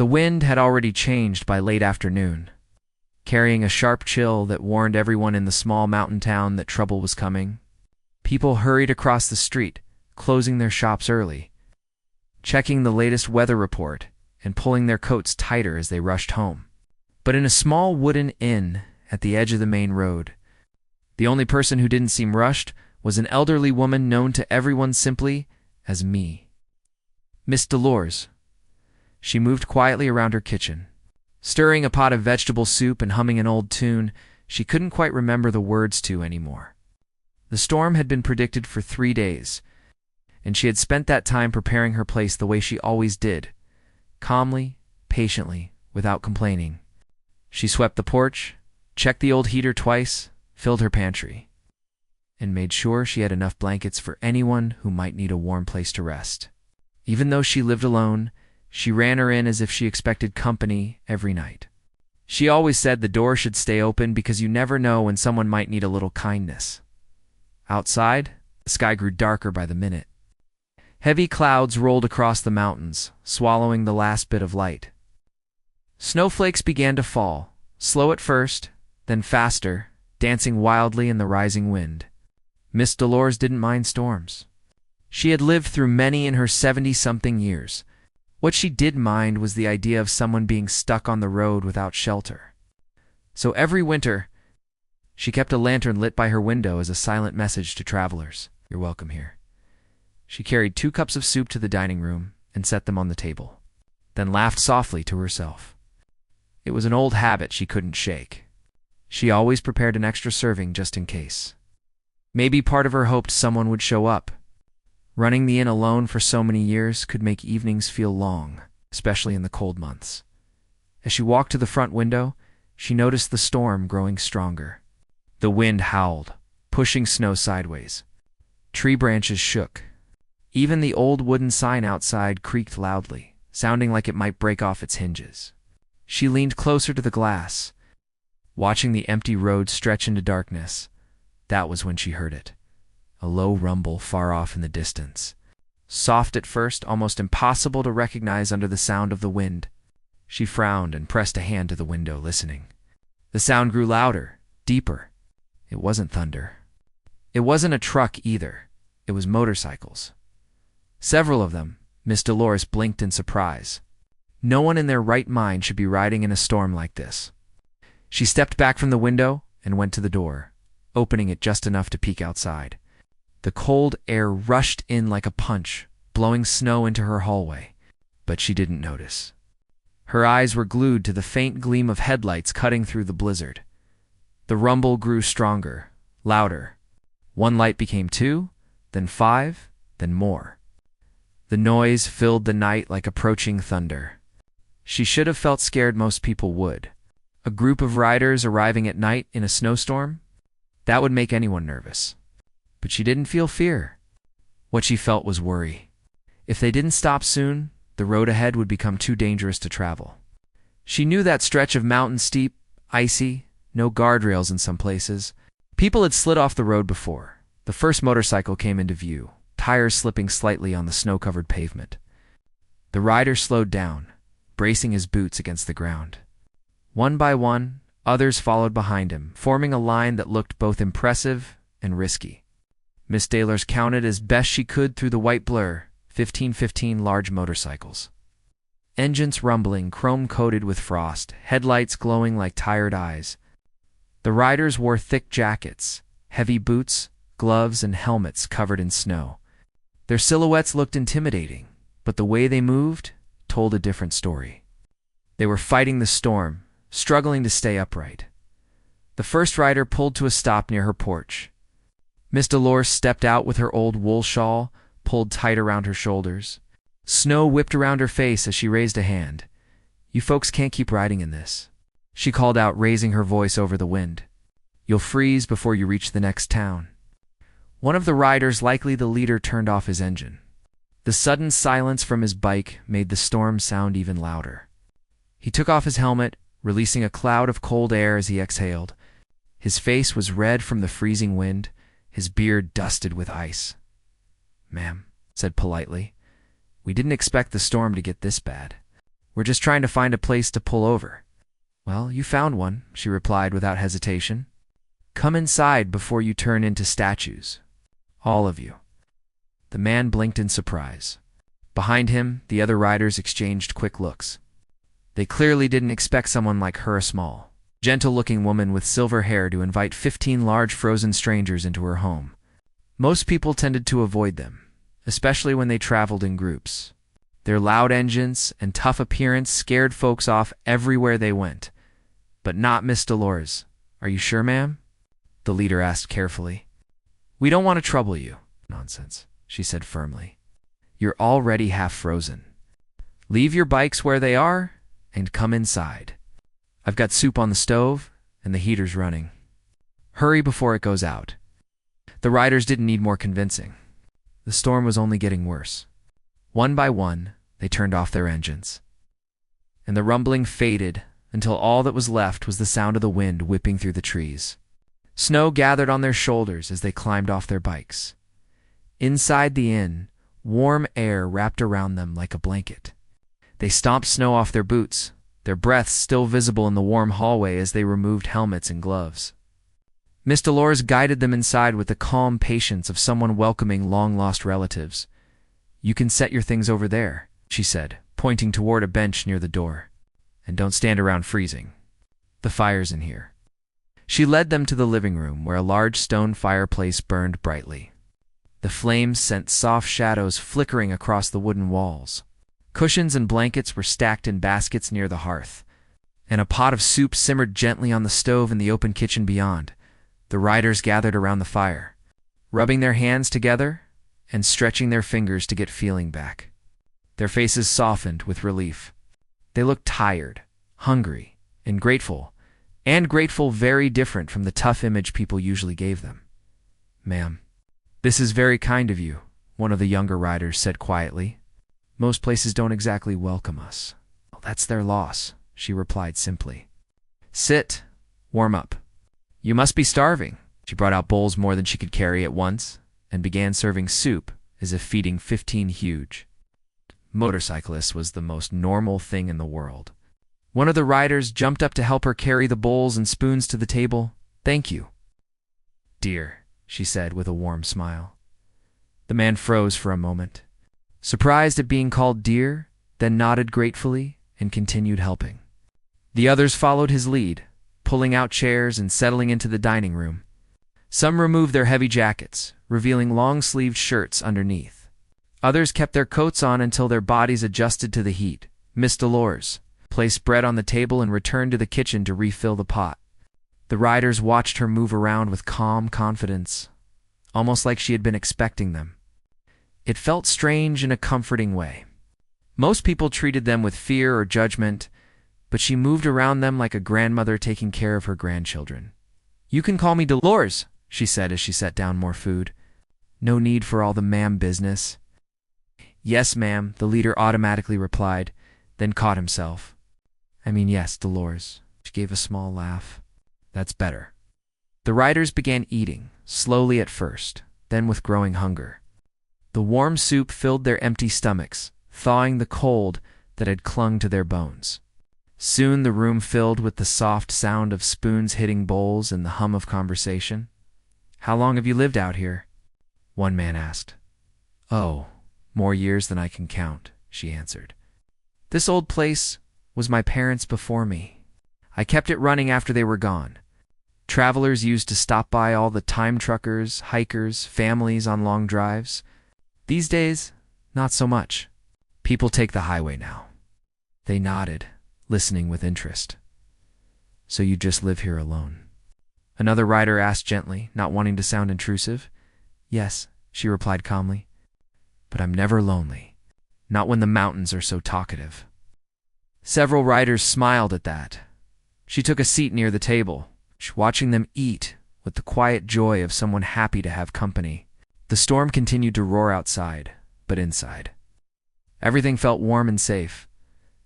The wind had already changed by late afternoon, carrying a sharp chill that warned everyone in the small mountain town that trouble was coming. People hurried across the street, closing their shops early, checking the latest weather report, and pulling their coats tighter as they rushed home. But in a small wooden inn at the edge of the main road, the only person who didn't seem rushed was an elderly woman known to everyone simply as Me. Miss Dolores. She moved quietly around her kitchen, stirring a pot of vegetable soup and humming an old tune she couldn't quite remember the words to anymore. The storm had been predicted for 3 days, and she had spent that time preparing her place the way she always did, calmly, patiently, without complaining. She swept the porch, checked the old heater twice, filled her pantry, and made sure she had enough blankets for anyone who might need a warm place to rest. Even though she lived alone, she ran her in as if she expected company every night. She always said the door should stay open because you never know when someone might need a little kindness. Outside, the sky grew darker by the minute. Heavy clouds rolled across the mountains, swallowing the last bit of light. Snowflakes began to fall, slow at first, then faster, dancing wildly in the rising wind. Miss Dolores didn't mind storms. She had lived through many in her 70-something years. What she did mind was the idea of someone being stuck on the road without shelter. So every winter, she kept a lantern lit by her window as a silent message to travelers. You're welcome here. She carried 2 cups of soup to the dining room and set them on the table, then laughed softly to herself. It was an old habit she couldn't shake. She always prepared an extra serving just in case. Maybe part of her hoped someone would show up. Running the inn alone for so many years could make evenings feel long, especially in the cold months. As she walked to the front window, she noticed the storm growing stronger. The wind howled, pushing snow sideways. Tree branches shook. Even the old wooden sign outside creaked loudly, sounding like it might break off its hinges. She leaned closer to the glass, watching the empty road stretch into darkness. That was when she heard it. A low rumble far off in the distance. Soft at first, almost impossible to recognize under the sound of the wind. She frowned and pressed a hand to the window, listening. The sound grew louder, deeper. It wasn't thunder. It wasn't a truck either. It was motorcycles. Several of them. Miss Dolores blinked in surprise. No one in their right mind should be riding in a storm like this. She stepped back from the window and went to the door, opening it just enough to peek outside. The cold air rushed in like a punch, blowing snow into her hallway, but she didn't notice. Her eyes were glued to the faint gleam of headlights cutting through the blizzard. The rumble grew stronger, louder. 1 light became 2, then 5, then more. The noise filled the night like approaching thunder. She should have felt scared. Most people would. A group of riders arriving at night in a snowstorm? That would make anyone nervous. But she didn't feel fear. What she felt was worry. If they didn't stop soon, the road ahead would become too dangerous to travel. She knew that stretch of mountain steep, icy, no guardrails in some places. People had slid off the road before. The first motorcycle came into view, tires slipping slightly on the snow-covered pavement. The rider slowed down, bracing his boots against the ground. One by one, others followed behind him, forming a line that looked both impressive and risky. Miss Dolores counted as best she could through the white blur, 15 large motorcycles. Engines rumbling, chrome-coated with frost, headlights glowing like tired eyes. The riders wore thick jackets, heavy boots, gloves, and helmets covered in snow. Their silhouettes looked intimidating, but the way they moved told a different story. They were fighting the storm, struggling to stay upright. The first rider pulled to a stop near her porch. Miss Dolores stepped out with her old wool shawl pulled tight around her shoulders. Snow whipped around her face as she raised a hand. "You folks can't keep riding in this," she called out, raising her voice over the wind. "You'll freeze before you reach the next town." One of the riders, likely the leader, turned off his engine. The sudden silence from his bike made the storm sound even louder. He took off his helmet, releasing a cloud of cold air as he exhaled. His face was red from the freezing wind, his beard dusted with ice. "Ma'am," said politely, "we didn't expect the storm to get this bad." We're just trying to find a place to pull over." "Well, you found one," she replied without hesitation. "Come inside before you turn into statues. All of you." The man blinked in surprise. Behind him, the other riders exchanged quick looks. They clearly didn't expect someone like her, a small, gentle-looking woman with silver hair, to invite 15 large frozen strangers into her home. Most people tended to avoid them, especially when they traveled in groups. Their loud engines and tough appearance scared folks off everywhere they went. But not Miss Dolores. "Are you sure, ma'am?" the leader asked carefully. "We don't want to trouble you." "Nonsense," she said firmly. "You're already half frozen. Leave your bikes where they are and come inside. I've got soup on the stove and the heater's running. Hurry before it goes out." The riders didn't need more convincing. The storm was only getting worse. One by one, they turned off their engines, and the rumbling faded until all that was left was the sound of the wind whipping through the trees. Snow gathered on their shoulders as they climbed off their bikes. Inside the inn, warm air wrapped around them like a blanket. They stomped snow off their boots, their breaths still visible in the warm hallway as they removed helmets and gloves. Miss Dolores guided them inside with the calm patience of someone welcoming long-lost relatives. "You can set your things over there," she said, pointing toward a bench near the door. "And don't stand around freezing. The fire's in here." She led them to the living room, where a large stone fireplace burned brightly. The flames sent soft shadows flickering across the wooden walls. Cushions and blankets were stacked in baskets near the hearth, and a pot of soup simmered gently on the stove in the open kitchen beyond. The riders gathered around the fire, rubbing their hands together and stretching their fingers to get feeling back. Their faces softened with relief. They looked tired, hungry, and grateful very different from the tough image people usually gave them. "Ma'am, this is very kind of you," one of the younger riders said quietly. "Most places don't exactly welcome us." "Well, that's their loss," she replied simply. "Sit, warm up. You must be starving." She brought out bowls more than she could carry at once and began serving soup as if feeding 15 huge motorcyclists was the most normal thing in the world. One of the riders jumped up to help her carry the bowls and spoons to the table. "Thank you, dear," she said with a warm smile. The man froze for a moment, surprised at being called dear, then nodded gratefully and continued helping. The others followed his lead, pulling out chairs and settling into the dining room. Some removed their heavy jackets, revealing long-sleeved shirts underneath. Others kept their coats on until their bodies adjusted to the heat. Miss Dolores placed bread on the table and returned to the kitchen to refill the pot. The riders watched her move around with calm confidence, almost like she had been expecting them. It felt strange in a comforting way. Most people treated them with fear or judgment, but she moved around them like a grandmother taking care of her grandchildren. "You can call me Dolores," she said as she set down more food. "No need for all the ma'am business." "Yes, ma'am," the leader automatically replied, then caught himself. Yes, Dolores." She gave a small laugh. "That's better." The riders began eating, slowly at first, then with growing hunger. The warm soup filled their empty stomachs, thawing the cold that had clung to their bones. Soon the room filled with the soft sound of spoons hitting bowls and the hum of conversation. "How long have you lived out here?" one man asked. "Oh, more years than I can count," she answered. "This old place was my parents' before me. I kept it running after they were gone. Travelers used to stop by, all the time truckers, hikers, families on long drives. These days, not so much. People take the highway now." They nodded, listening with interest. "So you just live here alone?" Another rider asked gently, not wanting to sound intrusive. "Yes," she replied calmly. "But I'm never lonely. Not when the mountains are so talkative." Several riders smiled at that. She took a seat near the table, watching them eat with the quiet joy of someone happy to have company. The storm continued to roar outside, but inside everything felt warm and safe.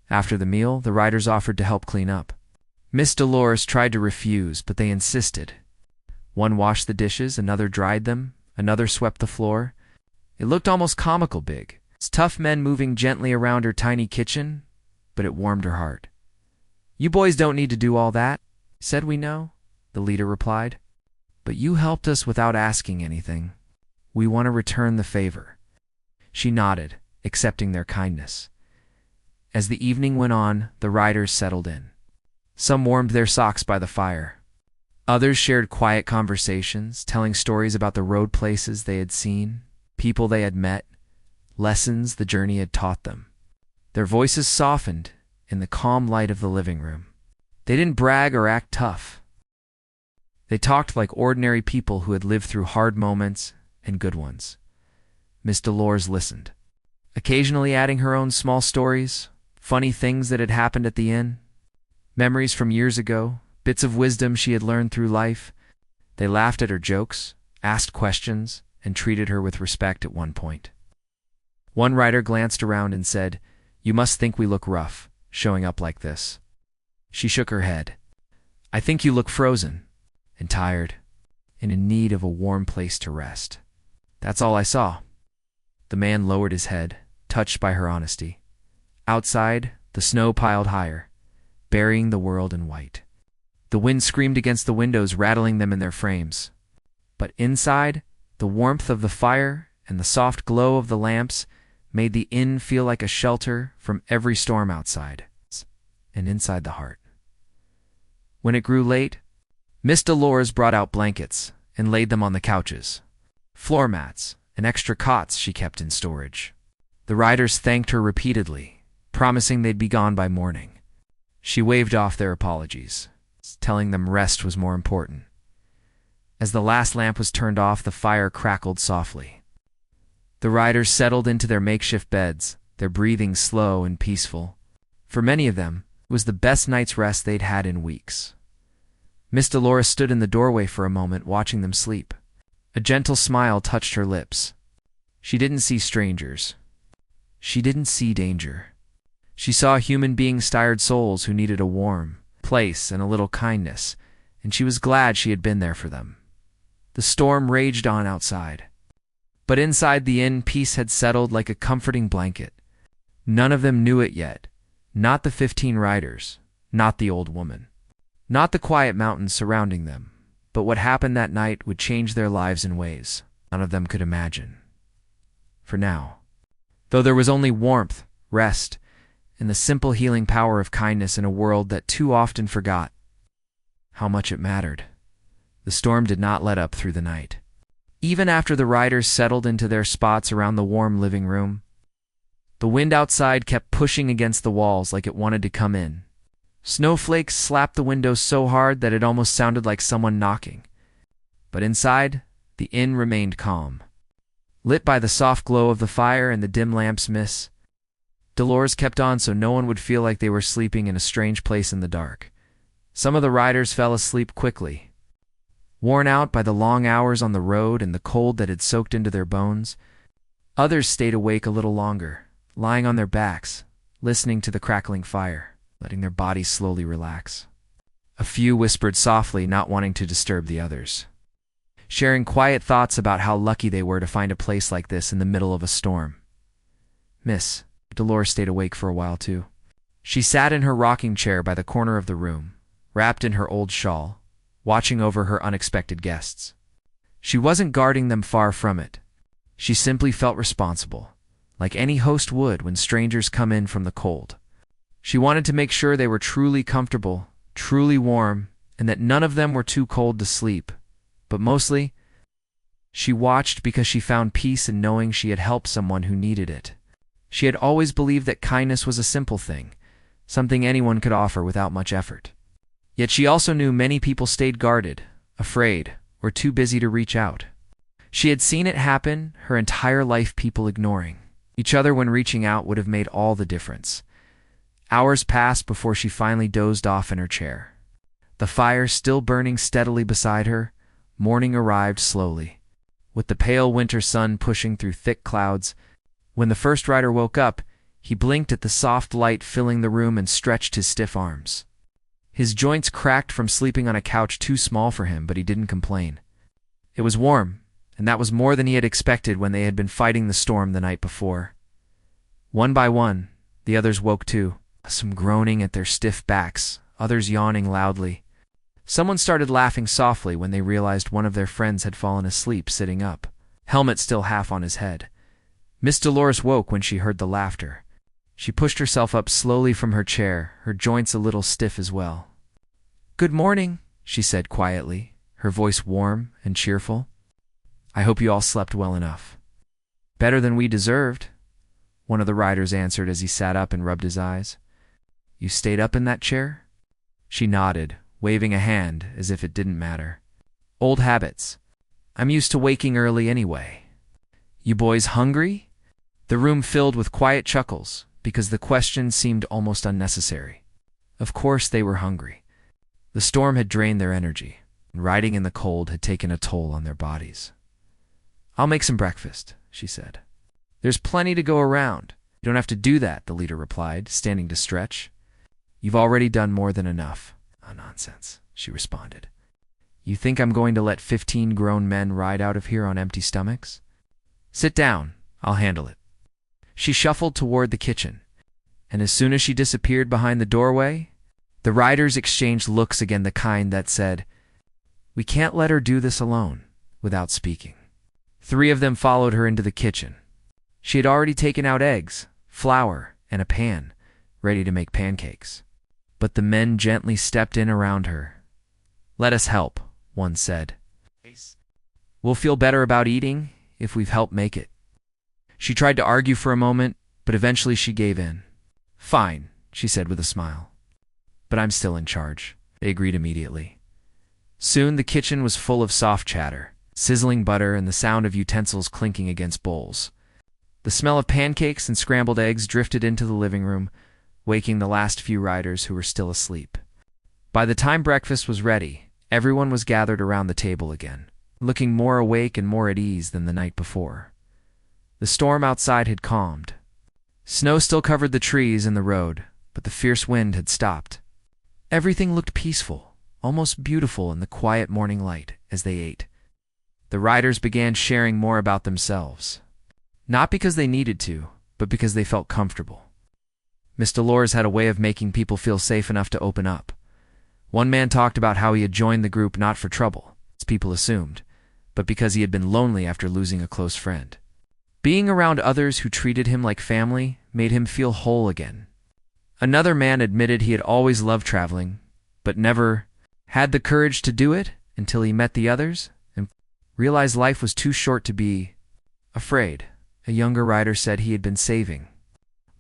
After the meal, the riders offered to help clean up. Miss Dolores tried to refuse, but they insisted. One washed the dishes, another dried them, another swept the floor. It looked almost comical big. Tough men moving gently around her tiny kitchen, but it warmed her heart. "You boys don't need to do all that," said we know, the leader replied. "But you helped us without asking anything. We want to return the favor." She nodded, accepting their kindness. As the evening went on, the riders settled in. Some warmed their socks by the fire. Others shared quiet conversations, telling stories about the road places they had seen, people they had met, lessons the journey had taught them. Their voices softened in the calm light of the living room. They didn't brag or act tough. They talked like ordinary people who had lived through hard moments and good ones. Miss Dolores listened, occasionally adding her own small stories, funny things that had happened at the inn, memories from years ago, bits of wisdom she had learned through life. They laughed at her jokes, asked questions, and treated her with respect at one point. One rider glanced around and said, "You must think we look rough, showing up like this." She shook her head. "I think you look frozen and tired and in need of a warm place to rest. That's all I saw." The man lowered his head, touched by her honesty. Outside, the snow piled higher, burying the world in white. The wind screamed against the windows, rattling them in their frames. But inside, the warmth of the fire and the soft glow of the lamps made the inn feel like a shelter from every storm outside and inside the heart. When it grew late, Miss Dolores brought out blankets and laid them on the couches, floor mats, and extra cots she kept in storage. The riders thanked her repeatedly, promising they'd be gone by morning. She waved off their apologies, telling them rest was more important. As the last lamp was turned off, the fire crackled softly. The riders settled into their makeshift beds, their breathing slow and peaceful. For many of them, it was the best night's rest they'd had in weeks. Miss Dolores stood in the doorway for a moment, watching them sleep. A gentle smile touched her lips. She didn't see strangers. She didn't see danger. She saw human beings, tired souls who needed a warm place and a little kindness, and she was glad she had been there for them. The storm raged on outside, but inside the inn, peace had settled like a comforting blanket. None of them knew it yet. Not the 15 riders, not the old woman, not the quiet mountains surrounding them, but what happened that night would change their lives in ways none of them could imagine. For now, though there was only warmth, rest, and the simple healing power of kindness in a world that too often forgot how much it mattered, the storm did not let up through the night. Even after the riders settled into their spots around the warm living room, the wind outside kept pushing against the walls like it wanted to come in. Snowflakes slapped the windows so hard that it almost sounded like someone knocking. But inside, the inn remained calm. Lit by the soft glow of the fire and the dim lamps, Miss Dolores kept on so no one would feel like they were sleeping in a strange place in the dark. Some of the riders fell asleep quickly, worn out by the long hours on the road and the cold that had soaked into their bones. Others stayed awake a little longer, lying on their backs, listening to the crackling fire, letting their bodies slowly relax. A few whispered softly, not wanting to disturb the others, sharing quiet thoughts about how lucky they were to find a place like this in the middle of a storm. Miss Dolores stayed awake for a while too. She sat in her rocking chair by the corner of the room, wrapped in her old shawl, watching over her unexpected guests. She wasn't guarding them, far from it. She simply felt responsible, like any host would when strangers come in from the cold. She wanted to make sure they were truly comfortable, truly warm, and that none of them were too cold to sleep. But mostly, she watched because she found peace in knowing she had helped someone who needed it. She had always believed that kindness was a simple thing, something anyone could offer without much effort. Yet she also knew many people stayed guarded, afraid, or too busy to reach out. She had seen it happen her entire life, people ignoring each other when reaching out would have made all the difference. Hours passed before she finally dozed off in her chair. The fire still burning steadily beside her, morning arrived slowly, with the pale winter sun pushing through thick clouds. When the first rider woke up, he blinked at the soft light filling the room and stretched his stiff arms. His joints cracked from sleeping on a couch too small for him, but he didn't complain. It was warm, and that was more than he had expected when they had been fighting the storm the night before. One by one, the others woke too, some groaning at their stiff backs, others yawning loudly. Someone started laughing softly when they realized one of their friends had fallen asleep sitting up, helmet still half on his head. Miss Dolores woke when she heard the laughter. She pushed herself up slowly from her chair, her joints a little stiff as well. "Good morning," she said quietly, her voice warm and cheerful. "I hope you all slept well enough." "Better than we deserved," one of the riders answered as he sat up and rubbed his eyes. "You stayed up in that chair?" She nodded, waving a hand as if it didn't matter. "Old habits. I'm used to waking early anyway." "You boys hungry?" The room filled with quiet chuckles, because the question seemed almost unnecessary. Of course they were hungry. The storm had drained their energy, and riding in the cold had taken a toll on their bodies. "I'll make some breakfast," she said. "There's plenty to go around." "You don't have to do that," the leader replied, standing to stretch. "You've already done more than enough." "Oh, nonsense," she responded. "You think I'm going to let 15 grown men ride out of here on empty stomachs? Sit down, I'll handle it." She shuffled toward the kitchen, and as soon as she disappeared behind the doorway, the riders exchanged looks again, the kind that said, "We can't let her do this alone," without speaking. 3 of them followed her into the kitchen. She had already taken out eggs, flour, and a pan, ready to make pancakes. But the men gently stepped in around her. "Let us help," one said. "We'll feel better about eating if we've helped make it." She tried to argue for a moment, but eventually she gave in. "Fine," she said with a smile. "But I'm still in charge." They agreed immediately. Soon the kitchen was full of soft chatter, sizzling butter and the sound of utensils clinking against bowls. The smell of pancakes and scrambled eggs drifted into the living room, waking the last few riders who were still asleep. By the time breakfast was ready, everyone was gathered around the table again, looking more awake and more at ease than the night before. The storm outside had calmed. Snow still covered the trees and the road, but the fierce wind had stopped. Everything looked peaceful, almost beautiful in the quiet morning light as they ate. The riders began sharing more about themselves. Not because they needed to, but because they felt comfortable. Miss Dolores had a way of making people feel safe enough to open up. One man talked about how he had joined the group not for trouble, as people assumed, but because he had been lonely after losing a close friend. Being around others who treated him like family made him feel whole again. Another man admitted he had always loved traveling, but never had the courage to do it until he met the others and realized life was too short to be afraid. A younger rider said he had been saving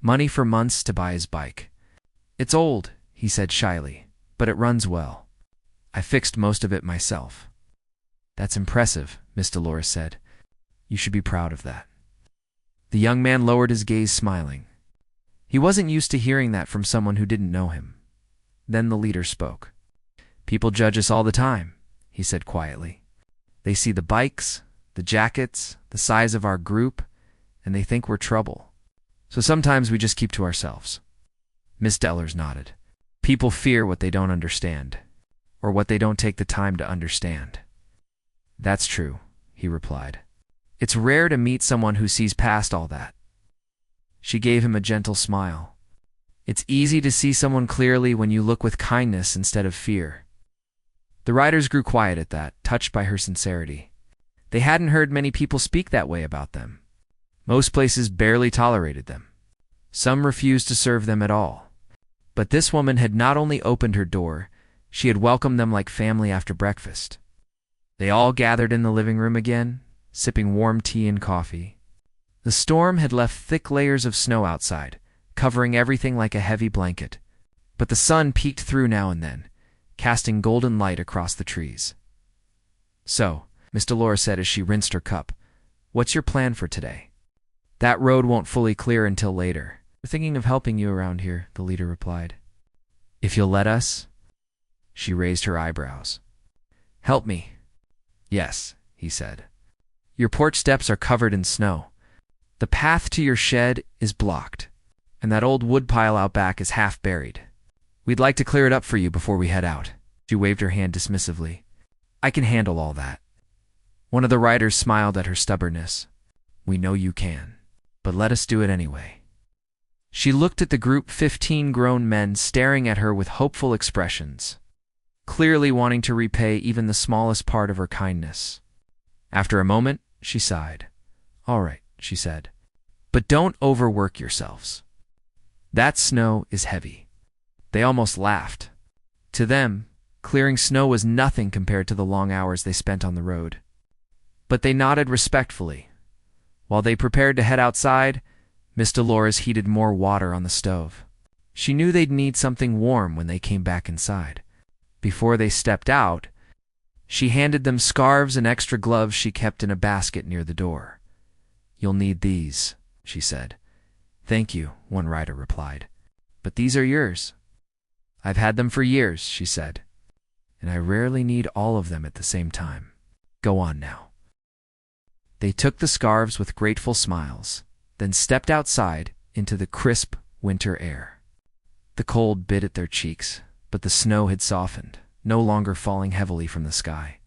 money for months to buy his bike. "It's old," he said shyly, "but it runs well. I fixed most of it myself." "That's impressive," Miss Dolores said. "You should be proud of that." The young man lowered his gaze, smiling. He wasn't used to hearing that from someone who didn't know him. Then the leader spoke. "People judge us all the time," he said quietly. "They see the bikes, the jackets, the size of our group, and they think we're trouble. So sometimes we just keep to ourselves." Miss Dellers nodded. "People fear what they don't understand, or what they don't take the time to understand." "That's true," he replied. "It's rare to meet someone who sees past all that." She gave him a gentle smile. "It's easy to see someone clearly when you look with kindness instead of fear." The riders grew quiet at that, touched by her sincerity. They hadn't heard many people speak that way about them. Most places barely tolerated them. Some refused to serve them at all. But this woman had not only opened her door, she had welcomed them like family after breakfast. They all gathered in the living room again, sipping warm tea and coffee. The storm had left thick layers of snow outside, covering everything like a heavy blanket. But the sun peeked through now and then, casting golden light across the trees. "So," Miss Dolores said as she rinsed her cup, "what's your plan for today?" "That road won't fully clear until later. We're thinking of helping you around here," the leader replied. "If you'll let us?" She raised her eyebrows. "Help me?" "Yes," he said. "Your porch steps are covered in snow. The path to your shed is blocked, and that old woodpile out back is half buried. We'd like to clear it up for you before we head out." She waved her hand dismissively. "I can handle all that." One of the riders smiled at her stubbornness. "We know you can, but let us do it anyway." She looked at the group, 15 grown men staring at her with hopeful expressions, clearly wanting to repay even the smallest part of her kindness. After a moment, she sighed. "All right," she said, "but don't overwork yourselves. That snow is heavy." They almost laughed. To them, clearing snow was nothing compared to the long hours they spent on the road. But they nodded respectfully. While they prepared to head outside, Miss Dolores heated more water on the stove. She knew they'd need something warm when they came back inside. Before they stepped out, she handed them scarves and extra gloves she kept in a basket near the door. "You'll need these," she said. "Thank you," one rider replied. "But these are yours." "I've had them for years," she said, "and I rarely need all of them at the same time. Go on now." They took the scarves with grateful smiles, then stepped outside into the crisp winter air. The cold bit at their cheeks, but the snow had softened, no longer falling heavily from the sky.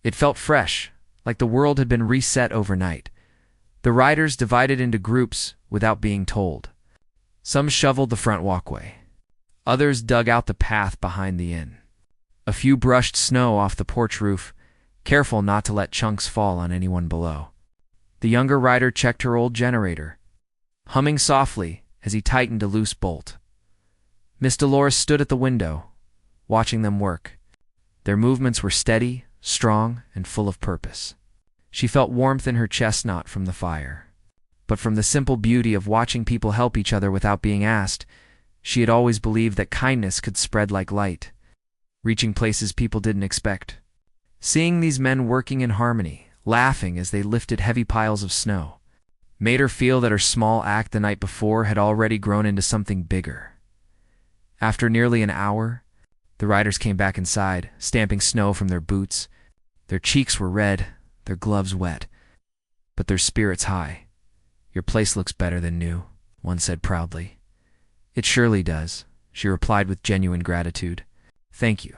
It felt fresh, like the world had been reset overnight. The riders divided into groups without being told. Some shoveled the front walkway. Others dug out the path behind the inn. A few brushed snow off the porch roof, careful not to let chunks fall on anyone below. The younger rider checked her old generator, humming softly as he tightened a loose bolt. Miss Dolores stood at the window, watching them work. Their movements were steady, strong, and full of purpose. She felt warmth in her chest, not from the fire, but from the simple beauty of watching people help each other without being asked. She had always believed that kindness could spread like light, reaching places people didn't expect. Seeing these men working in harmony, laughing as they lifted heavy piles of snow, made her feel that her small act the night before had already grown into something bigger. After nearly an hour, the riders came back inside, stamping snow from their boots. Their cheeks were red, their gloves wet, but their spirits high. "Your place looks better than new," one said proudly. "It surely does," she replied with genuine gratitude. "Thank you."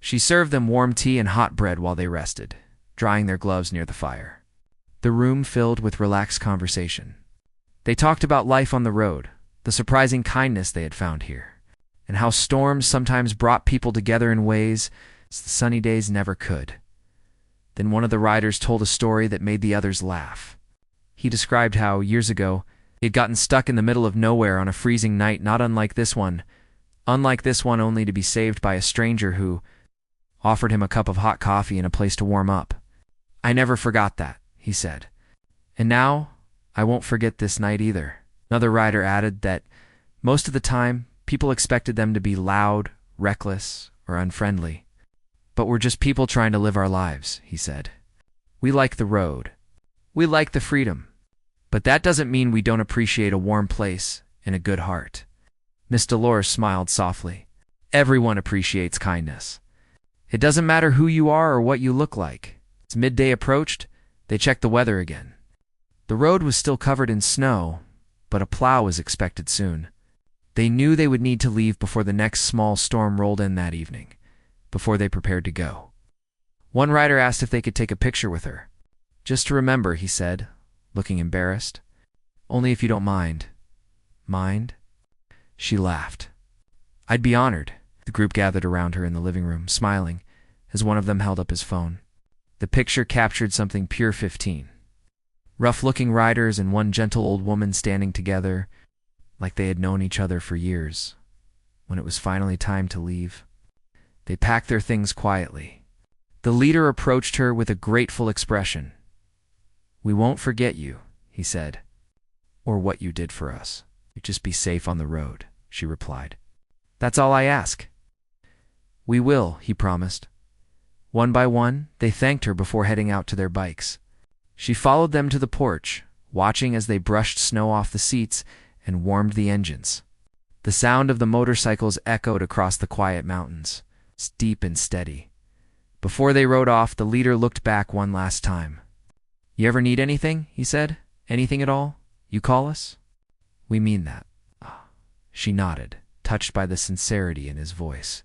She served them warm tea and hot bread while they rested, drying their gloves near the fire. The room filled with relaxed conversation. They talked about life on the road, the surprising kindness they had found here, and how storms sometimes brought people together in ways the sunny days never could. Then one of the riders told a story that made the others laugh. He described how, years ago, he had gotten stuck in the middle of nowhere on a freezing night, not unlike this one only to be saved by a stranger who offered him a cup of hot coffee and a place to warm up. "I never forgot that," he said. "And now, I won't forget this night either." Another rider added that most of the time, people expected them to be loud, reckless, or unfriendly. "But we're just people trying to live our lives," he said. "We like the road. We like the freedom. But that doesn't mean we don't appreciate a warm place and a good heart." Miss Dolores smiled softly. "Everyone appreciates kindness. It doesn't matter who you are or what you look like." As midday approached, they checked the weather again. The road was still covered in snow, but a plow was expected soon. They knew they would need to leave before the next small storm rolled in that evening, before they prepared to go. One rider asked if they could take a picture with her. "Just to remember," he said, looking embarrassed. "Only if you don't mind." "Mind?" She laughed. "I'd be honored." The group gathered around her in the living room, smiling, as one of them held up his phone. The picture captured something pure 15. Rough-looking riders and one gentle old woman standing together, like they had known each other for years. When it was finally time to leave, they packed their things quietly. The leader approached her with a grateful expression. "We won't forget you," he said, "or what you did for us. You just be safe on the road," she replied. "That's all I ask." "We will," he promised. One by one, they thanked her before heading out to their bikes. She followed them to the porch, watching as they brushed snow off the seats and warmed the engines. The sound of the motorcycles echoed across the quiet mountains, deep and steady. Before they rode off, the leader looked back one last time. "You ever need anything?" he said. "Anything at all? You call us?" "We mean that." She nodded, touched by the sincerity in his voice.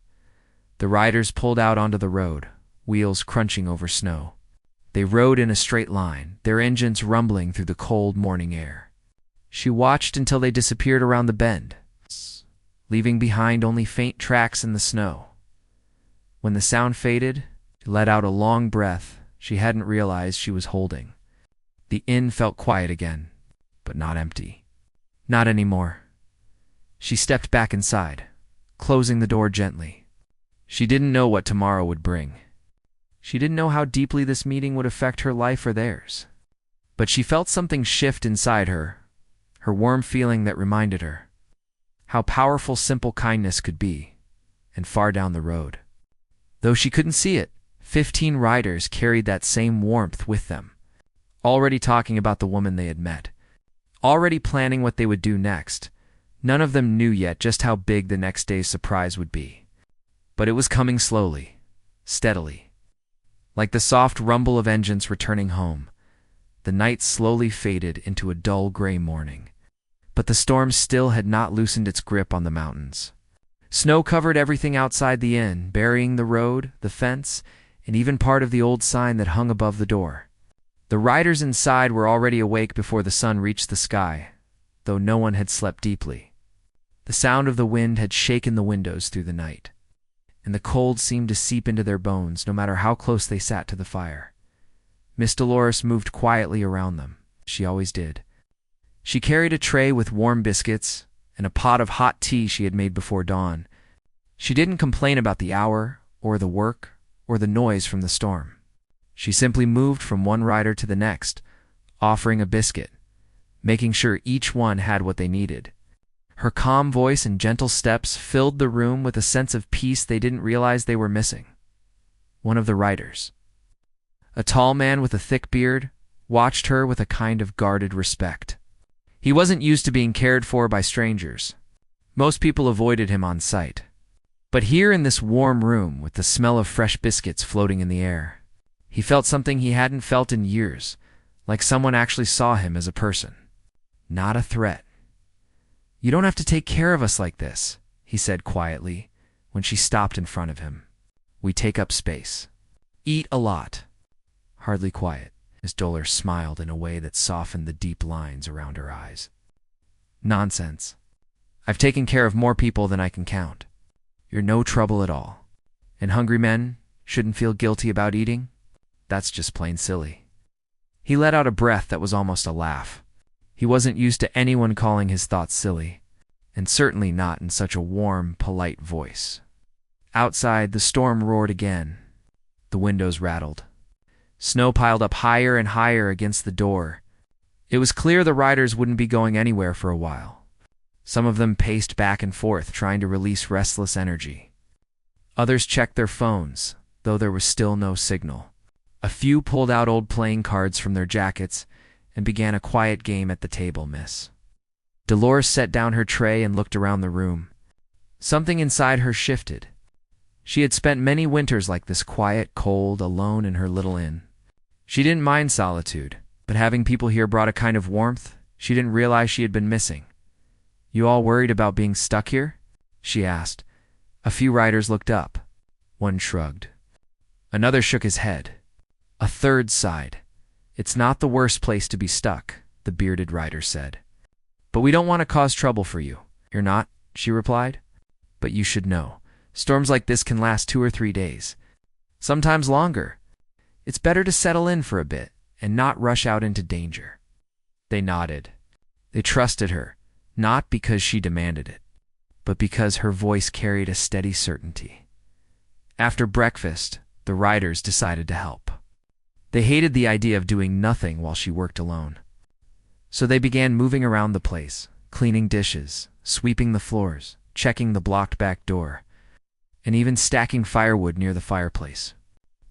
The riders pulled out onto the road, wheels crunching over snow. They rode in a straight line, their engines rumbling through the cold morning air. She watched until they disappeared around the bend, leaving behind only faint tracks in the snow. When the sound faded, she let out a long breath she hadn't realized she was holding. The inn felt quiet again, but not empty. Not anymore. She stepped back inside, closing the door gently. She didn't know what tomorrow would bring. She didn't know how deeply this meeting would affect her life or theirs. But she felt something shift inside her warm feeling that reminded her how powerful simple kindness could be, and far down the road. Though she couldn't see it, 15 riders carried that same warmth with them, already talking about the woman they had met, already planning what they would do next. None of them knew yet just how big the next day's surprise would be. But it was coming slowly, steadily. Like the soft rumble of engines returning home, the night slowly faded into a dull gray morning. But the storm still had not loosened its grip on the mountains. Snow covered everything outside the inn, burying the road, the fence, and even part of the old sign that hung above the door. The riders inside were already awake before the sun reached the sky, though no one had slept deeply. The sound of the wind had shaken the windows through the night, and the cold seemed to seep into their bones no matter how close they sat to the fire. Miss Dolores moved quietly around them. She always did. She carried a tray with warm biscuits and a pot of hot tea she had made before dawn. She didn't complain about the hour, or the work, or the noise from the storm. She simply moved from one rider to the next, offering a biscuit, making sure each one had what they needed. Her calm voice and gentle steps filled the room with a sense of peace they didn't realize they were missing. One of the riders, a tall man with a thick beard, watched her with a kind of guarded respect. He wasn't used to being cared for by strangers. Most people avoided him on sight. But here in this warm room, with the smell of fresh biscuits floating in the air, he felt something he hadn't felt in years, like someone actually saw him as a person, not a threat. "You don't have to take care of us like this," he said quietly when she stopped in front of him. "We take up space. Eat a lot." Hardly quiet, Miss Dolores smiled in a way that softened the deep lines around her eyes. "Nonsense. I've taken care of more people than I can count. You're no trouble at all. And hungry men shouldn't feel guilty about eating? That's just plain silly." He let out a breath that was almost a laugh. He wasn't used to anyone calling his thoughts silly, and certainly not in such a warm, polite voice. Outside, the storm roared again. The windows rattled. Snow piled up higher and higher against the door. It was clear the riders wouldn't be going anywhere for a while. Some of them paced back and forth, trying to release restless energy. Others checked their phones, though there was still no signal. A few pulled out old playing cards from their jackets and began a quiet game at the table, Miss. Dolores set down her tray and looked around the room. Something inside her shifted. She had spent many winters like this, quiet, cold, alone in her little inn. She didn't mind solitude, but having people here brought a kind of warmth she didn't realize she had been missing. "You all worried about being stuck here?" she asked. A few riders looked up. One shrugged. Another shook his head. A third sighed. "It's not the worst place to be stuck," the bearded rider said. "But we don't want to cause trouble for you." "You're not," she replied. "But you should know. Storms like this can last 2 or 3 days. Sometimes longer. It's better to settle in for a bit and not rush out into danger." They nodded. They trusted her, not because she demanded it, but because her voice carried a steady certainty. After breakfast, the riders decided to help. They hated the idea of doing nothing while she worked alone. So they began moving around the place, cleaning dishes, sweeping the floors, checking the blocked back door, and even stacking firewood near the fireplace.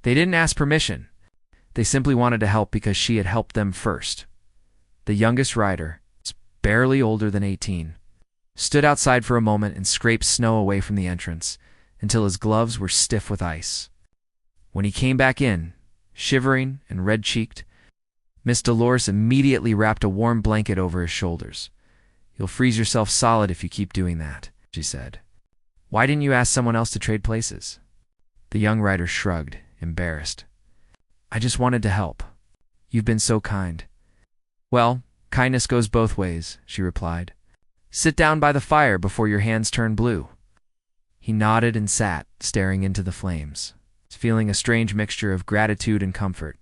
They didn't ask permission. They simply wanted to help because she had helped them first. The youngest rider, barely older than 18, stood outside for a moment and scraped snow away from the entrance until his gloves were stiff with ice. When he came back in, shivering and red-cheeked, Miss Dolores immediately wrapped a warm blanket over his shoulders. "You'll freeze yourself solid if you keep doing that," she said. "Why didn't you ask someone else to trade places?" The young rider shrugged, embarrassed. "I just wanted to help. You've been so kind." "Well, Kindness goes both ways, she replied. Sit down by the fire before your hands turn blue. He nodded and sat, staring into the flames, feeling a strange mixture of gratitude and comfort.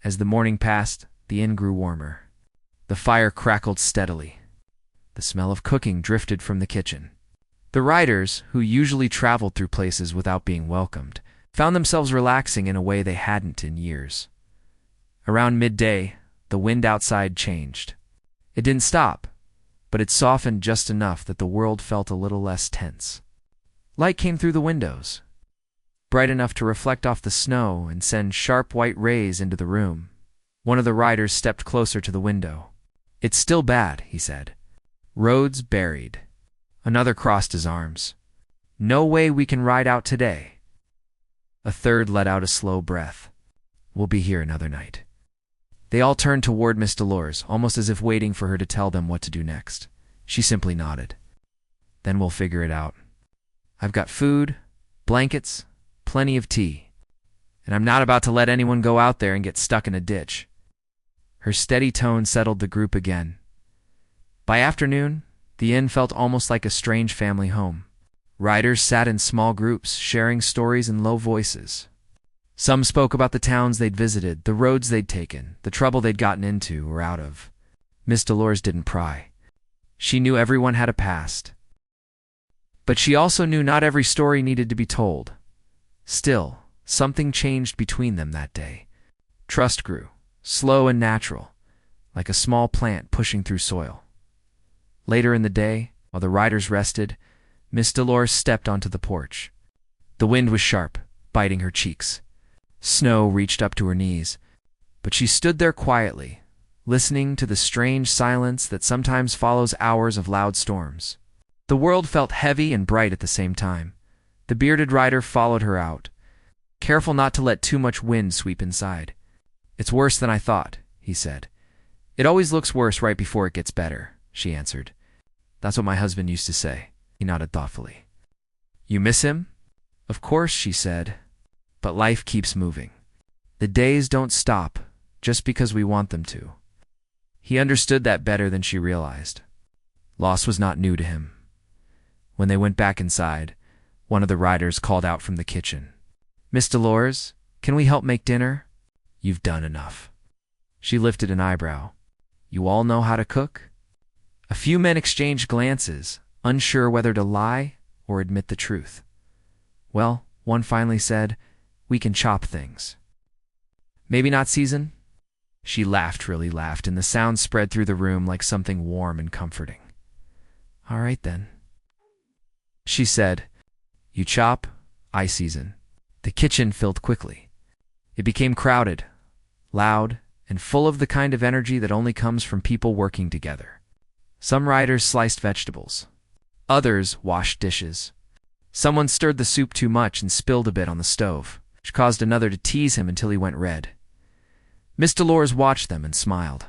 As the morning passed, the inn grew warmer. The fire crackled steadily. The smell of cooking drifted from the kitchen. The riders, who usually traveled through places without being welcomed, found themselves relaxing in a way they hadn't in years. Around midday, the wind outside changed. It didn't stop, but it softened just enough that the world felt a little less tense. Light came through the windows, bright enough to reflect off the snow and send sharp white rays into the room. One of the riders stepped closer to the window. It's still bad, he said. Roads buried. Another crossed his arms. No way we can ride out today. A third let out a slow breath. We'll be here another night. They all turned toward Miss Dolores, almost as if waiting for her to tell them what to do next. She simply nodded. Then we'll figure it out. I've got food, blankets, plenty of tea, and I'm not about to let anyone go out there and get stuck in a ditch. Her steady tone settled the group again. By afternoon, the inn felt almost like a strange family home. Riders sat in small groups, sharing stories in low voices. Some spoke about the towns they'd visited, the roads they'd taken, the trouble they'd gotten into or out of. Miss Dolores didn't pry. She knew everyone had a past. But she also knew not every story needed to be told. Still, something changed between them that day. Trust grew, slow and natural, like a small plant pushing through soil. Later in the day, while the riders rested, Miss Dolores stepped onto the porch. The wind was sharp, biting her cheeks. Snow reached up to her knees, but she stood there quietly, listening to the strange silence that sometimes follows hours of loud storms. The world felt heavy and bright at the same time. The bearded rider followed her out, careful not to let too much wind sweep inside. It's worse than I thought, he said. It always looks worse right before it gets better, she answered. That's what my husband used to say. He nodded thoughtfully. You miss him? Of course, she said. But life keeps moving. The days don't stop just because we want them to. He understood that better than she realized. Loss was not new to him. When they went back inside, one of the riders called out from the kitchen. Miss Dolores, can we help make dinner? You've done enough. She lifted an eyebrow. You all know how to cook? A few men exchanged glances, unsure whether to lie or admit the truth. Well, one finally said, we can chop things. Maybe not season? She laughed, really laughed, and the sound spread through the room like something warm and comforting. All right then, she said. You chop, I season. The kitchen filled quickly. It became crowded, loud, and full of the kind of energy that only comes from people working together. Some riders sliced vegetables. Others washed dishes. Someone stirred the soup too much and spilled a bit on the stove, which caused another to tease him until he went red. Miss Dolores watched them and smiled.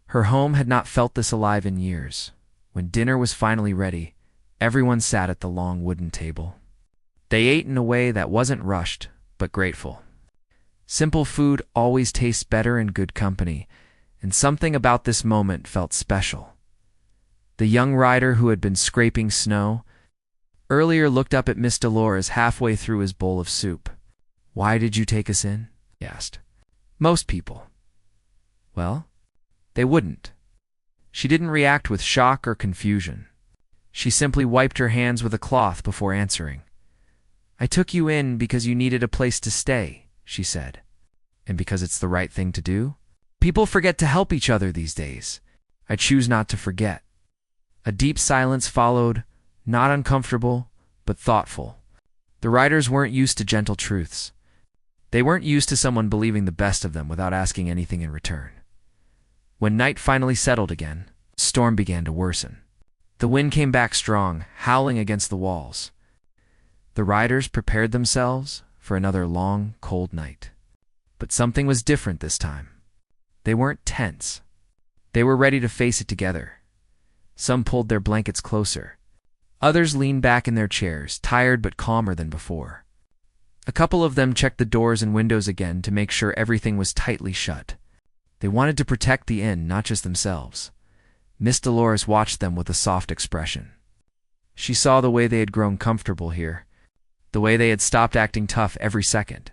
Her home had not felt this alive in years. When dinner was finally ready, everyone sat at the long wooden table. They ate in a way that wasn't rushed, but grateful. Simple food always tastes better in good company, and something about this moment felt special. The young rider who had been scraping snow earlier looked up at Miss Dolores halfway through his bowl of soup. Why did you take us in? He asked. Most people. Well, they wouldn't. She didn't react with shock or confusion. She simply wiped her hands with a cloth before answering. I took you in because you needed a place to stay, she said. And because it's the right thing to do? People forget to help each other these days. I choose not to forget. A deep silence followed, not uncomfortable, but thoughtful. The riders weren't used to gentle truths. They weren't used to someone believing the best of them without asking anything in return. When night finally settled again, the storm began to worsen. The wind came back strong, howling against the walls. The riders prepared themselves for another long, cold night. But something was different this time. They weren't tense. They were ready to face it together. Some pulled their blankets closer. Others leaned back in their chairs, tired but calmer than before. A couple of them checked the doors and windows again to make sure everything was tightly shut. They wanted to protect the inn, not just themselves. Miss Dolores watched them with a soft expression. She saw the way they had grown comfortable here, the way they had stopped acting tough every second,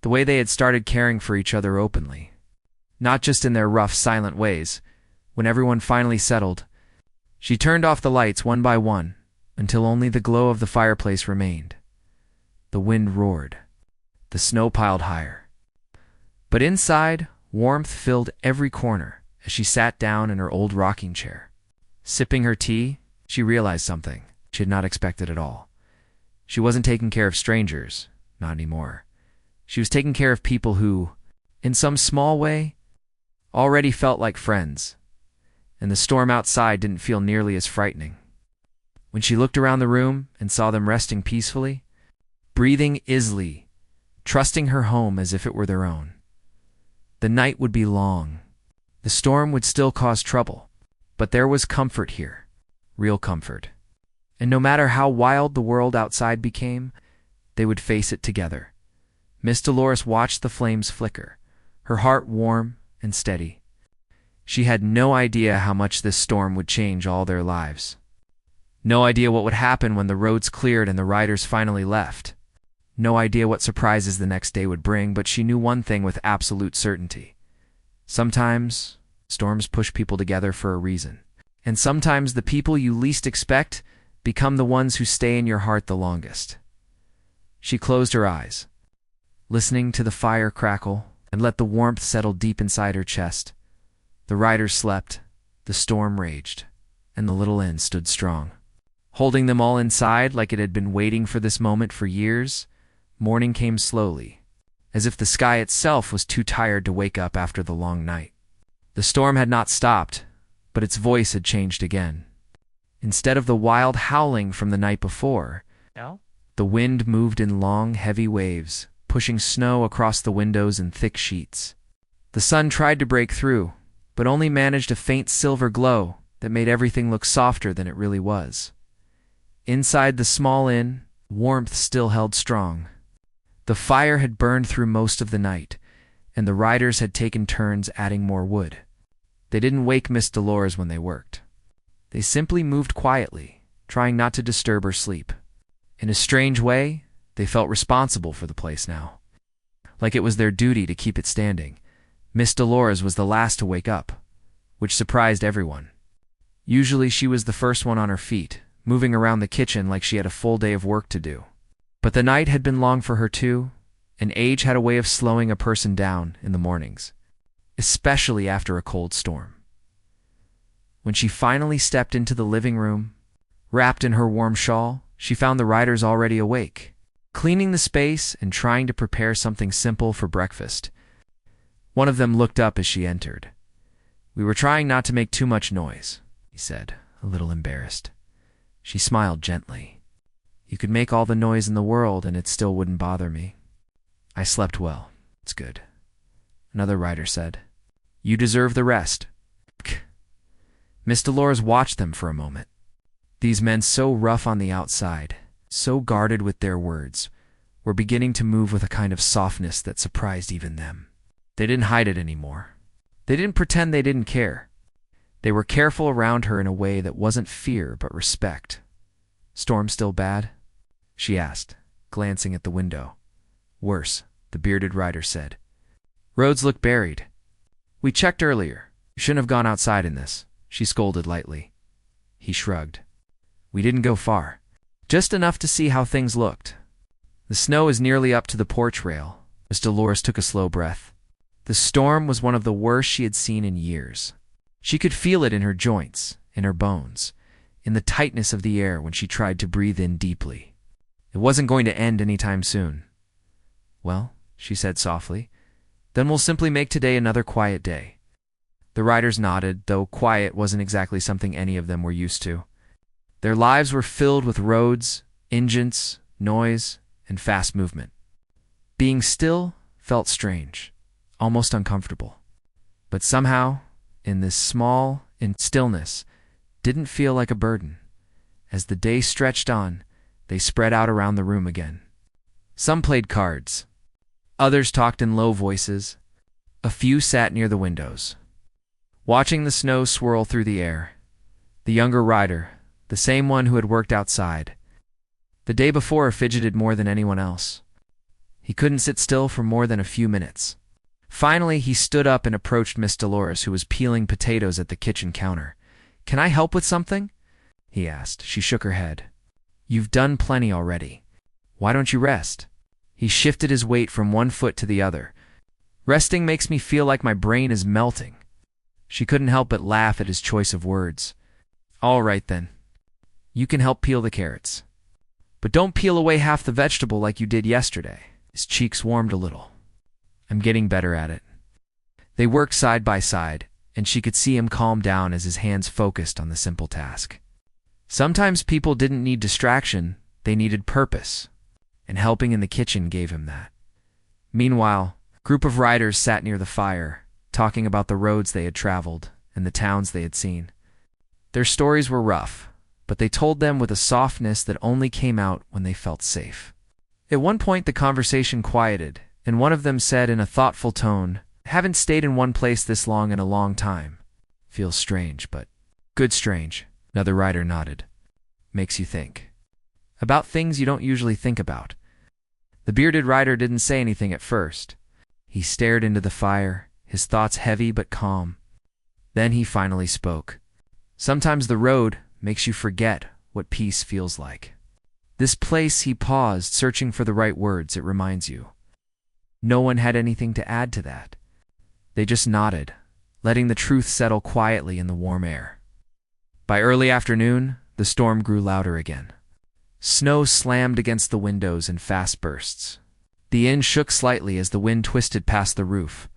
the way they had started caring for each other openly. Not just in their rough, silent ways. When everyone finally settled, she turned off the lights one by one until only the glow of the fireplace remained. The wind roared. The snow piled higher. But inside, warmth filled every corner as she sat down in her old rocking chair. Sipping her tea, she realized something she had not expected at all. She wasn't taking care of strangers, not anymore. She was taking care of people who, in some small way, already felt like friends, and the storm outside didn't feel nearly as frightening. When she looked around the room and saw them resting peacefully, breathing easily, trusting her home as if it were their own. The night would be long. The storm would still cause trouble, but there was comfort here, real comfort. And no matter how wild the world outside became, they would face it together. Miss Dolores watched the flames flicker, her heart warm and steady. She had no idea how much this storm would change all their lives. No idea what would happen when the roads cleared and the riders finally left. No idea what surprises the next day would bring, but she knew one thing with absolute certainty. Sometimes storms push people together for a reason. And sometimes the people you least expect become the ones who stay in your heart the longest. She closed her eyes, listening to the fire crackle, and let the warmth settle deep inside her chest. The riders slept, the storm raged, and the little inn stood strong. Holding them all inside like it had been waiting for this moment for years, morning came slowly, as if the sky itself was too tired to wake up after the long night. The storm had not stopped, but its voice had changed again. Instead of the wild howling from the night before, the wind moved in long, heavy waves, pushing snow across the windows in thick sheets. The sun tried to break through, but only managed a faint silver glow that made everything look softer than it really was. Inside the small inn, warmth still held strong. The fire had burned through most of the night, and the riders had taken turns adding more wood. They didn't wake Miss Dolores when they worked. They simply moved quietly, trying not to disturb her sleep. In a strange way, they felt responsible for the place now. Like it was their duty to keep it standing. Miss Dolores was the last to wake up, which surprised everyone. Usually she was the first one on her feet, moving around the kitchen like she had a full day of work to do. But the night had been long for her too, and age had a way of slowing a person down in the mornings, especially after a cold storm. When she finally stepped into the living room, wrapped in her warm shawl, she found the riders already awake, cleaning the space and trying to prepare something simple for breakfast. One of them looked up as she entered. "We were trying not to make too much noise," he said, a little embarrassed. She smiled gently. "You could make all the noise in the world and it still wouldn't bother me. I slept well. It's good." Another rider said, "You deserve the rest." Miss Dolores watched them for a moment. These men so rough on the outside, so guarded with their words, were beginning to move with a kind of softness that surprised even them. They didn't hide it anymore. They didn't pretend they didn't care. They were careful around her in a way that wasn't fear but respect. "Storm still bad?" she asked, glancing at the window. "Worse," the bearded rider said. "Roads look buried. We checked earlier. You shouldn't have gone outside in this," she scolded lightly. He shrugged. "We didn't go far. Just enough to see how things looked." The snow is nearly up to the porch rail. Miss Dolores took a slow breath. The storm was one of the worst she had seen in years. She could feel it in her joints, in her bones, in the tightness of the air when she tried to breathe in deeply. It wasn't going to end anytime soon. "Well," she said softly, "then we'll simply make today another quiet day." The riders nodded, though quiet wasn't exactly something any of them were used to. Their lives were filled with roads, engines, noise, and fast movement. Being still felt strange, almost uncomfortable. But somehow, in this small stillness, didn't feel like a burden. As the day stretched on, they spread out around the room again. Some played cards. Others talked in low voices. A few sat near the windows, watching the snow swirl through the air. The younger rider, the same one who had worked outside the day before, fidgeted more than anyone else. He couldn't sit still for more than a few minutes. Finally, he stood up and approached Miss Dolores, who was peeling potatoes at the kitchen counter. "Can I help with something?" he asked. She shook her head. "You've done plenty already. Why don't you rest?" He shifted his weight from one foot to the other. "Resting makes me feel like my brain is melting." She couldn't help but laugh at his choice of words. "All right then. You can help peel the carrots. But don't peel away half the vegetable like you did yesterday." His cheeks warmed a little. "I'm getting better at it." They worked side by side, and she could see him calm down as his hands focused on the simple task. Sometimes people didn't need distraction, they needed purpose, and helping in the kitchen gave him that. Meanwhile, a group of riders sat near the fire, talking about the roads they had traveled and the towns they had seen. Their stories were rough, but they told them with a softness that only came out when they felt safe. At one point, the conversation quieted, and one of them said in a thoughtful tone, "Haven't stayed in one place this long in a long time. Feels strange, but good strange." Another rider nodded. "Makes you think. About things you don't usually think about." The bearded rider didn't say anything at first. He stared into the fire, his thoughts heavy but calm. Then he finally spoke. "Sometimes the road makes you forget what peace feels like. This place," he paused, searching for the right words, "it reminds you." No one had anything to add to that. They just nodded, letting the truth settle quietly in the warm air. By early afternoon, the storm grew louder again. Snow slammed against the windows in fast bursts. The inn shook slightly as the wind twisted past the roof.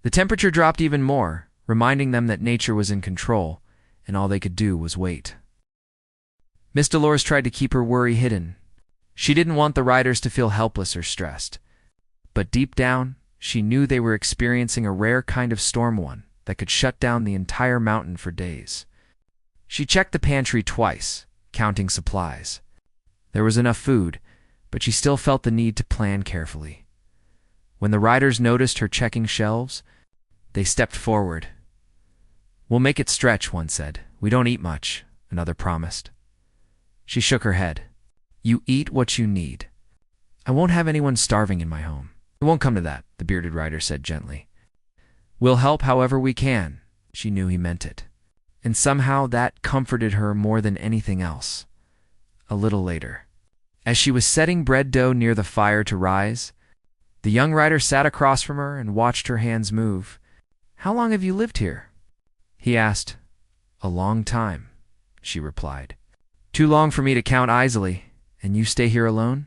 The temperature dropped even more, reminding them that nature was in control, and all they could do was wait. Miss Dolores tried to keep her worry hidden. She didn't want the riders to feel helpless or stressed. But deep down, she knew they were experiencing a rare kind of storm, one that could shut down the entire mountain for days. She checked the pantry twice, counting supplies. There was enough food, but she still felt the need to plan carefully. When the riders noticed her checking shelves, they stepped forward. "We'll make it stretch," one said. "We don't eat much," another promised. She shook her head. "You eat what you need. I won't have anyone starving in my home." "It won't come to that," the bearded rider said gently. "We'll help however we can." She knew he meant it. And somehow that comforted her more than anything else. A little later, as she was setting bread dough near the fire to rise, the young rider sat across from her and watched her hands move. "How long have you lived here?" he asked. "A long time," she replied. "Too long for me to count easily. And you stay here alone?"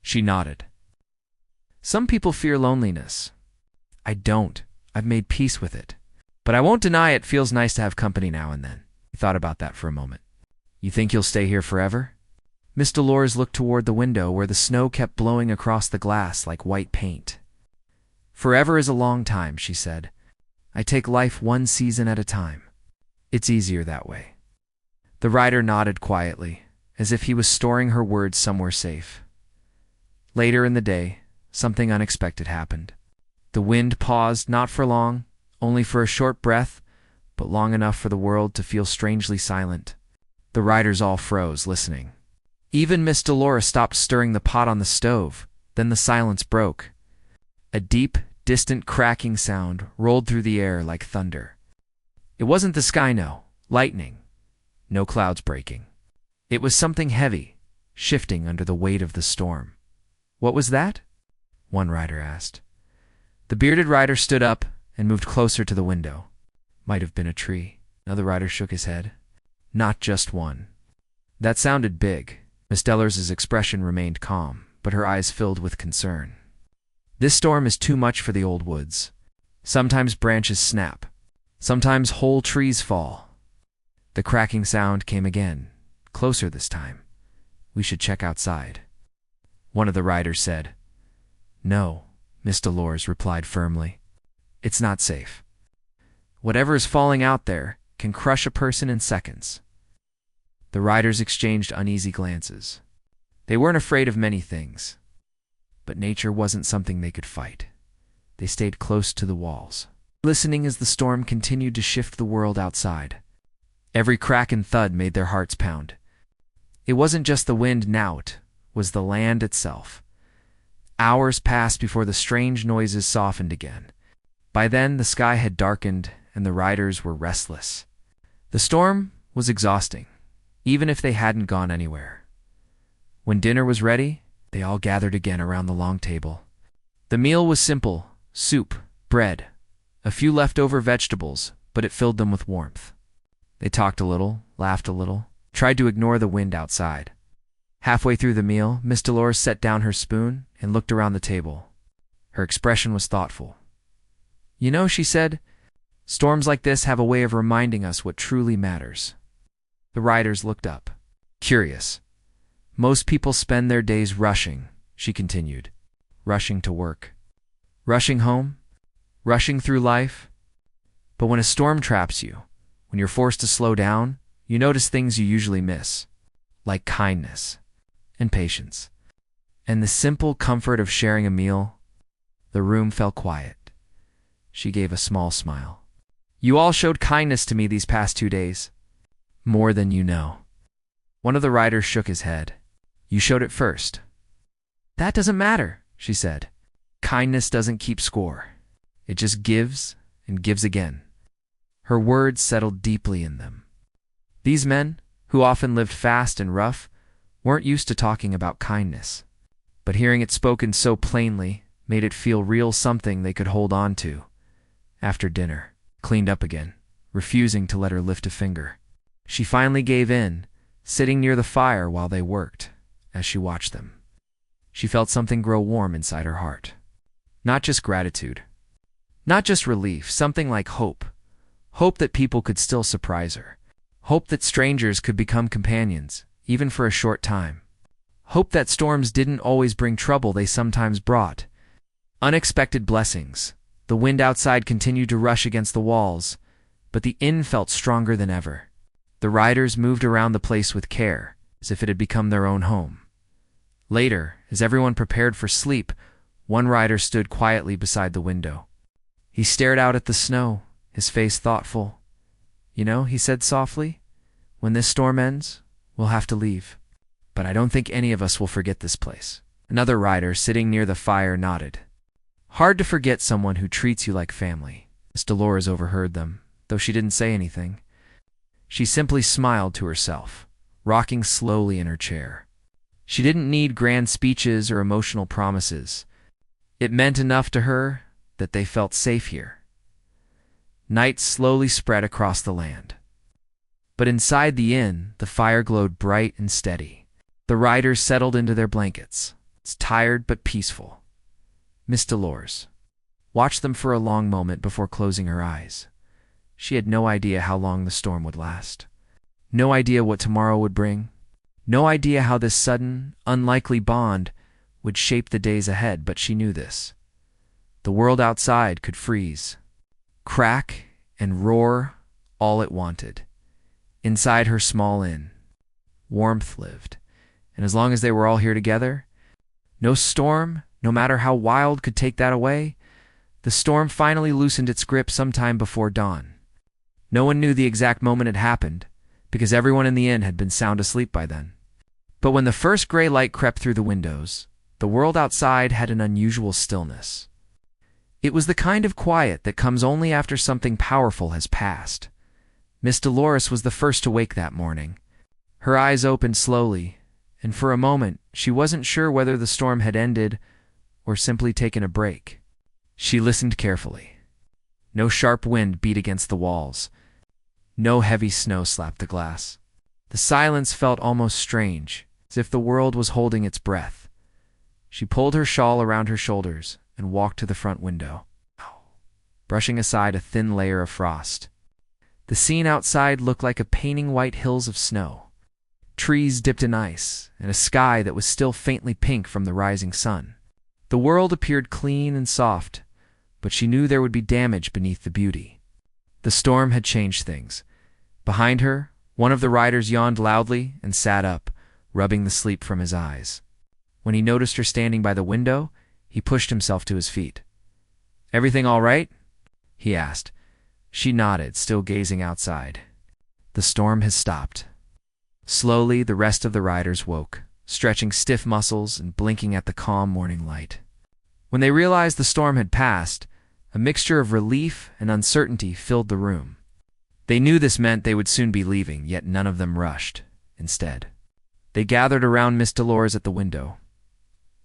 She nodded. "Some people fear loneliness. I don't. I've made peace with it. But I won't deny it feels nice to have company now and then." He thought about that for a moment. "You think you'll stay here forever?" Miss Dolores looked toward the window where the snow kept blowing across the glass like white paint. "Forever is a long time," she said. "I take life one season at a time. It's easier that way." The rider nodded quietly, as if he was storing her words somewhere safe. Later in the day, something unexpected happened. The wind paused, not for long, only for a short breath, but long enough for the world to feel strangely silent. The riders all froze, listening. Even Miss Dolores stopped stirring the pot on the stove. Then the silence broke. A deep, distant cracking sound rolled through the air like thunder. It wasn't the sky, no. Lightning. No clouds breaking. It was something heavy, shifting under the weight of the storm. "What was that?" one rider asked. The bearded rider stood up and moved closer to the window. "Might have been a tree." Another rider shook his head. "Not just one." That sounded big. Miss Dolores' expression remained calm, but her eyes filled with concern. "This storm is too much for the old woods. Sometimes branches snap. Sometimes whole trees fall." The cracking sound came again, closer this time. "We should check outside," one of the riders said. "No," Miss Dolores replied firmly. "It's not safe. Whatever is falling out there can crush a person in seconds." The riders exchanged uneasy glances. They weren't afraid of many things, but nature wasn't something they could fight. they stayed close to the walls, listening as the storm continued to shift the world outside. Every crack and thud made their hearts pound. It wasn't just the wind now, it was the land itself. Hours passed before the strange noises softened again. By then, the sky had darkened and the riders were restless. The storm was exhausting, even if they hadn't gone anywhere. When dinner was ready, they all gathered again around the long table. The meal was simple: soup, bread, a few leftover vegetables, but it filled them with warmth. They talked a little, laughed a little, tried to ignore the wind outside. Halfway through the meal, Miss Dolores set down her spoon and looked around the table. Her expression was thoughtful. "You know," she said, "storms like this have a way of reminding us what truly matters." The riders looked up, curious. "Most people spend their days rushing," she continued. "Rushing to work, rushing home, rushing through life. But when a storm traps you, when you're forced to slow down, you notice things you usually miss, like kindness and patience, and the simple comfort of sharing a meal." The room fell quiet. She gave a small smile. "You all showed kindness to me these past 2 days. More than you know." One of the riders shook his head. "You showed it first." "That doesn't matter," she said. "Kindness doesn't keep score. It just gives and gives again." Her words settled deeply in them. These men, who often lived fast and rough, weren't used to talking about kindness. But hearing it spoken so plainly made it feel real, something they could hold on to. After dinner, cleaned up again, refusing to let her lift a finger. She finally gave in, sitting near the fire while they worked. As she watched them, she felt something grow warm inside her heart. Not just gratitude, not just relief, something like hope. Hope that people could still surprise her. Hope that strangers could become companions, even for a short time. Hope that storms didn't always bring trouble, they sometimes brought unexpected blessings. The wind outside continued to rush against the walls, but the inn felt stronger than ever. The riders moved around the place with care, as if it had become their own home. Later, as everyone prepared for sleep, one rider stood quietly beside the window. He stared out at the snow, his face thoughtful. "You know," he said softly, "when this storm ends, we'll have to leave. But I don't think any of us will forget this place." Another rider, sitting near the fire, nodded. "Hard to forget someone who treats you like family." Miss Dolores overheard them, though she didn't say anything. She simply smiled to herself, rocking slowly in her chair. She didn't need grand speeches or emotional promises. It meant enough to her that they felt safe here. Night slowly spread across the land. But inside the inn, the fire glowed bright and steady. The riders settled into their blankets, tired but peaceful. Miss Dolores watched them for a long moment before closing her eyes. She had no idea how long the storm would last. No idea what tomorrow would bring. No idea how this sudden, unlikely bond would shape the days ahead, but she knew this. The world outside could freeze, crack, and roar all it wanted. Inside her small inn, warmth lived, and as long as they were all here together, no storm, no matter how wild, could take that away. The storm finally loosened its grip sometime before dawn. No one knew the exact moment it happened, because everyone in the inn had been sound asleep by then. But when the first gray light crept through the windows, the world outside had an unusual stillness. It was the kind of quiet that comes only after something powerful has passed. Miss Dolores was the first to wake that morning. Her eyes opened slowly, and for a moment she wasn't sure whether the storm had ended or simply taken a break. She listened carefully. No sharp wind beat against the walls. No heavy snow slapped the glass. The silence felt almost strange, as if the world was holding its breath. She pulled her shawl around her shoulders and walked to the front window, brushing aside a thin layer of frost. The scene outside looked like a painting: white hills of snow, trees dipped in ice, and a sky that was still faintly pink from the rising sun. The world appeared clean and soft, but she knew there would be damage beneath the beauty. The storm had changed things. Behind her, one of the riders yawned loudly and sat up, rubbing the sleep from his eyes. When he noticed her standing by the window, he pushed himself to his feet. Everything all right? He asked. She nodded, still gazing outside. The storm has stopped. Slowly, the rest of the riders woke, stretching stiff muscles and blinking at the calm morning light. When they realized the storm had passed, a mixture of relief and uncertainty filled the room. They knew this meant they would soon be leaving, yet none of them rushed. Instead, they gathered around Miss Dolores at the window.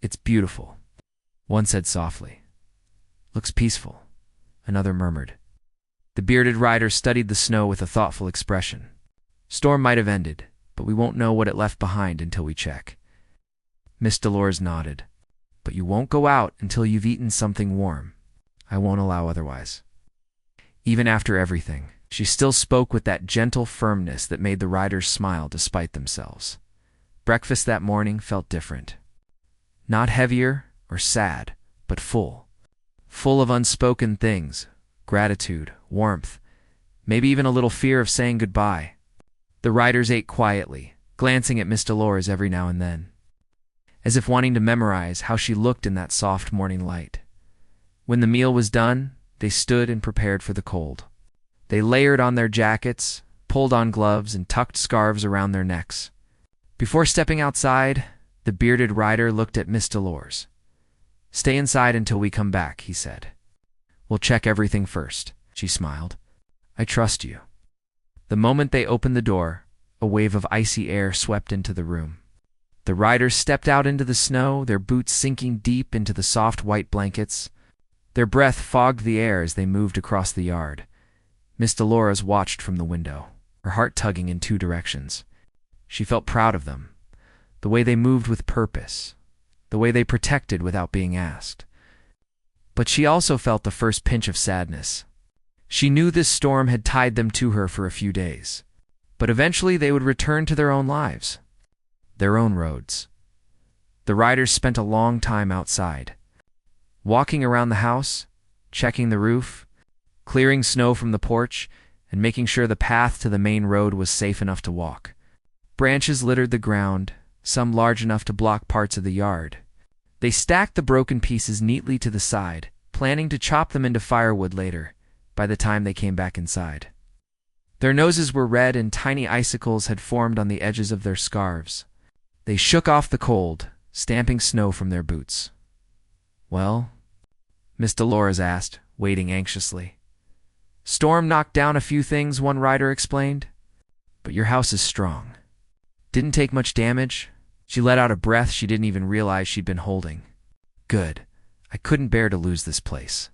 "It's beautiful," one said softly. "Looks peaceful," another murmured. The bearded rider studied the snow with a thoughtful expression. "Storm might have ended, but we won't know what it left behind until we check." Miss Dolores nodded. "But you won't go out until you've eaten something warm. I won't allow otherwise." Even after everything, she still spoke with that gentle firmness that made the riders smile despite themselves. Breakfast that morning felt different. Not heavier or sad, but full. Full of unspoken things, gratitude, warmth, maybe even a little fear of saying goodbye. The riders ate quietly, glancing at Miss Dolores every now and then, as if wanting to memorize how she looked in that soft morning light. When the meal was done, they stood and prepared for the cold. They layered on their jackets, pulled on gloves, and tucked scarves around their necks. Before stepping outside, the bearded rider looked at Miss Dolores. "Stay inside until we come back," he said. "We'll check everything first," she smiled. "I trust you." The moment they opened the door, a wave of icy air swept into the room. The riders stepped out into the snow, their boots sinking deep into the soft white blankets. Their breath fogged the air as they moved across the yard. Miss Dolores watched from the window, her heart tugging in two directions. She felt proud of them, the way they moved with purpose, the way they protected without being asked. But she also felt the first pinch of sadness. She knew this storm had tied them to her for a few days, but eventually they would return to their own lives, their own roads. The riders spent a long time outside, walking around the house, checking the roof, clearing snow from the porch, and making sure the path to the main road was safe enough to walk. Branches littered the ground, some large enough to block parts of the yard. They stacked the broken pieces neatly to the side, planning to chop them into firewood later, by the time they came back inside. Their noses were red and tiny icicles had formed on the edges of their scarves. They shook off the cold, stamping snow from their boots. "Well?" Miss Dolores asked, waiting anxiously. "Storm knocked down a few things," one rider explained. "But your house is strong. Didn't take much damage." She let out a breath she didn't even realize she'd been holding. "Good. I couldn't bear to lose this place."